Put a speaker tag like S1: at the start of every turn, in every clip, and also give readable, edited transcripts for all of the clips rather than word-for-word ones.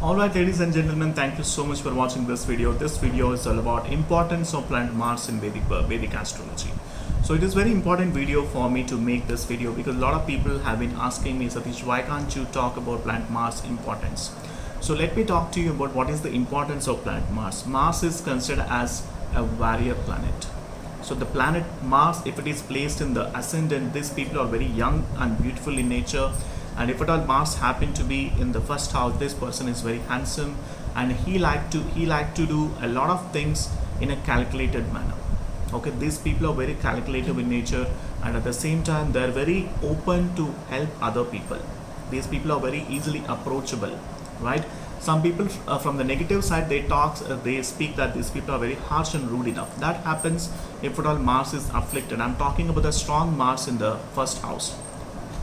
S1: Alright, ladies and gentlemen, thank you so much for watching this video. This video is all about importance of planet Mars in Vedic astrology. So it is very important video for me to make this video because a lot of people have been asking me, Satish, why can't you talk about planet Mars importance? So let me talk to you about what is the importance of planet Mars. Mars is considered as a warrior planet. So the planet Mars, if it is placed in the ascendant, these people are very young and beautiful in nature. And if at all Mars happen to be in the first house, this person is very handsome and he like to do a lot of things in a calculated manner. Okay, these people are very calculative in nature, and at the same time they are very open to help other people. These people are very easily approachable, right? Some people from the negative side, they speak that these people are very harsh and rude enough. That happens if at all Mars is afflicted. I'm talking about the strong Mars in the first house.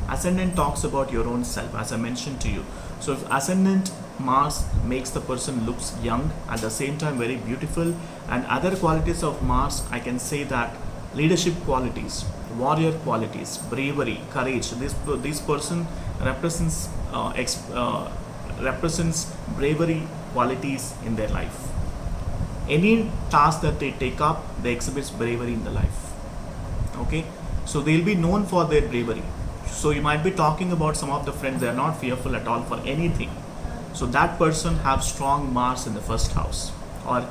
S1: Ascendant talks about your own self, as I mentioned to you. So if ascendant Mars makes the person looks young, at the same time very beautiful, and other qualities of Mars, I can say that leadership qualities, warrior qualities, bravery, courage. This person represents bravery qualities in their life. Any task that they take up, they exhibit bravery in the life. Okay, so they'll be known for their bravery. So you might be talking about some of the friends, they are not fearful at all for anything. So that person have strong Mars in the first house, or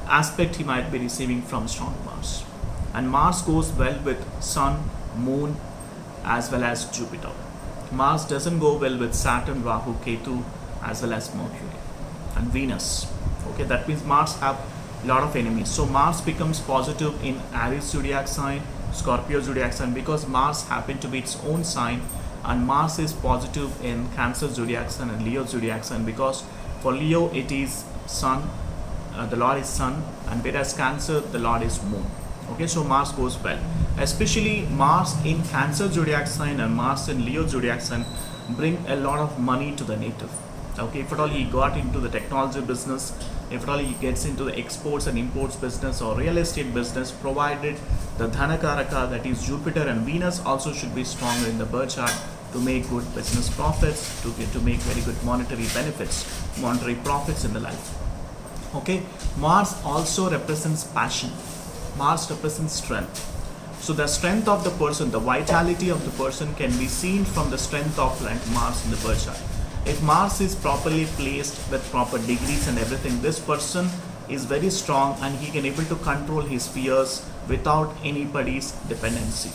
S1: aspect he might be receiving from strong Mars. And Mars goes well with Sun, Moon, as well as Jupiter. Mars doesn't go well with Saturn, Rahu, Ketu, as well as Mercury and Venus. Okay, that means Mars have a lot of enemies. So Mars becomes positive in Aries zodiac sign, Scorpio zodiac sign, because Mars happen to be its own sign, and Mars is positive in Cancer zodiac sign and Leo zodiac sign, because for Leo it is Sun, the Lord is Sun, and whereas Cancer the Lord is Moon. Okay, so Mars goes well. Especially Mars in Cancer zodiac sign and Mars in Leo zodiac sign bring a lot of money to the native. Okay, if at all he got into the technology business, if at all he gets into the exports and imports business or real estate business, provided the Dhanakaraka, that is Jupiter and Venus, also should be stronger in the birth chart to make good business profits, to make very good monetary benefits, monetary profits in the life. Okay, Mars also represents passion. Mars represents strength. So the strength of the person, the vitality of the person can be seen from the strength of planet Mars in the birth chart. If Mars is properly placed with proper degrees and everything, this person is very strong and he can able to control his fears without anybody's dependency.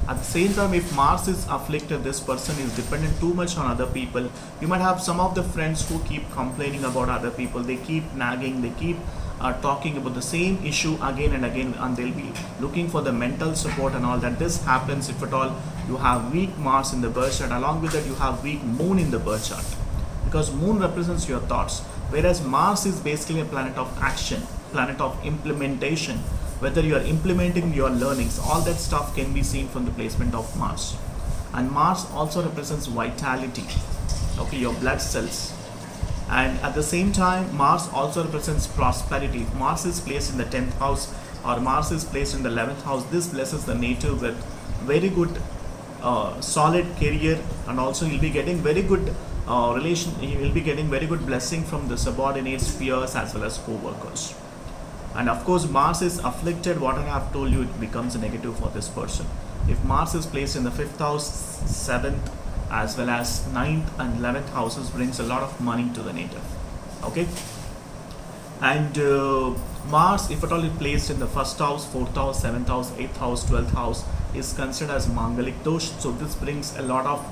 S1: At the same time, if Mars is afflicted, this person is dependent too much on other people. You might have some of the friends who keep complaining about other people. They keep nagging, they keep talking about the same issue again and again, and they'll be looking for the mental support and all that. This happens if at all you have weak Mars in the birth chart. Along with that, you have weak Moon in the birth chart, because Moon represents your thoughts, whereas Mars is basically a planet of action, planet of implementation. Whether you are implementing your learnings, all that stuff can be seen from the placement of Mars. And Mars also represents vitality, okay, your blood cells. And at the same time, Mars also represents prosperity. If Mars is placed in the 10th house or Mars is placed in the 11th house, this blesses the native with very good solid career, and also you'll be getting very good you will be getting very good blessing from the subordinates, peers, as well as co-workers. And of course, Mars is afflicted, what I have told you, it becomes a negative for this person. If Mars is placed in the 5th house, 7th, as well as 9th and 11th houses, brings a lot of money to the native. Okay, and Mars, if at all is placed in the 1st house, 4th house, 7th house, 8th house, 12th house, is considered as Mangalik Dosh. So this brings a lot of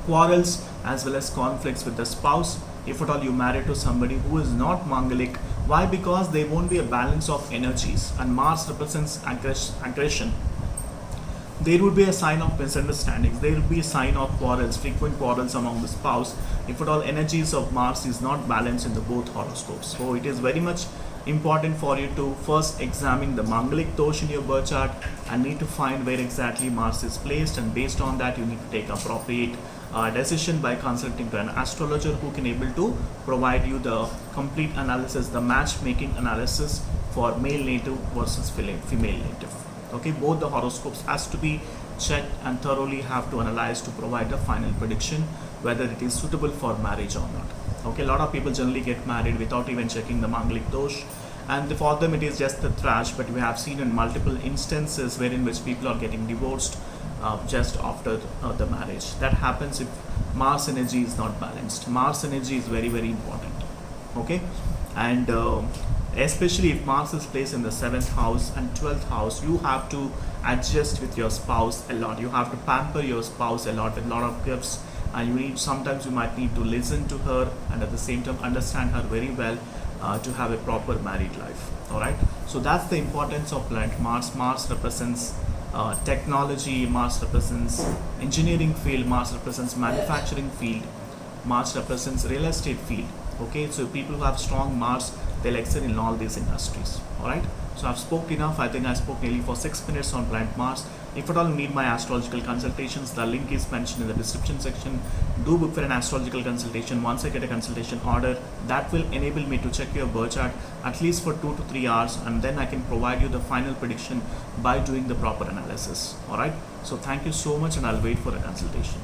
S1: quarrels as well as conflicts with the spouse. If at all you marry to somebody who is not Mangalik, why? Because there won't be a balance of energies, and Mars represents aggression. There would be a sign of misunderstandings, there will be a sign of quarrels, frequent quarrels among the spouse, if at all energies of Mars is not balanced in the both horoscopes. So it is very much important for you to first examine the Mangalik Dosh in your birth chart and need to find where exactly Mars is placed, and based on that you need to take appropriate decision by consulting to an astrologer who can able to provide you the complete analysis, the matchmaking analysis for male native versus female native. Okay, both the horoscopes has to be checked and thoroughly have to analyze to provide a final prediction whether it is suitable for marriage or not. Okay, a lot of people generally get married without even checking the Manglik dosh, and for them it is just the trash. But we have seen in multiple instances wherein which people are getting divorced just after the marriage. That happens if Mars energy is not balanced. Mars energy is very, very important. Okay, and especially if Mars is placed in the 7th house and 12th house, you have to adjust with your spouse a lot. You have to pamper your spouse a lot with a lot of gifts, and you need, sometimes you might need to listen to her and at the same time understand her very well to have a proper married life. All right, so that's the importance of planet Mars. Mars represents technology, Mars represents engineering field, Mars represents manufacturing field, Mars represents real estate field. Okay, so people who have strong Mars, they'll excel in all these industries. All right, so I've spoke enough. I think I spoke nearly for 6 minutes on planet Mars. If at all you need my astrological consultations, the link is mentioned in the description section. Do book for an astrological consultation. Once I get a consultation order, that will enable me to check your birth chart at least for 2 to 3 hours, and then I can provide you the final prediction by doing the proper analysis. All right, so thank you so much, and I'll wait for a consultation.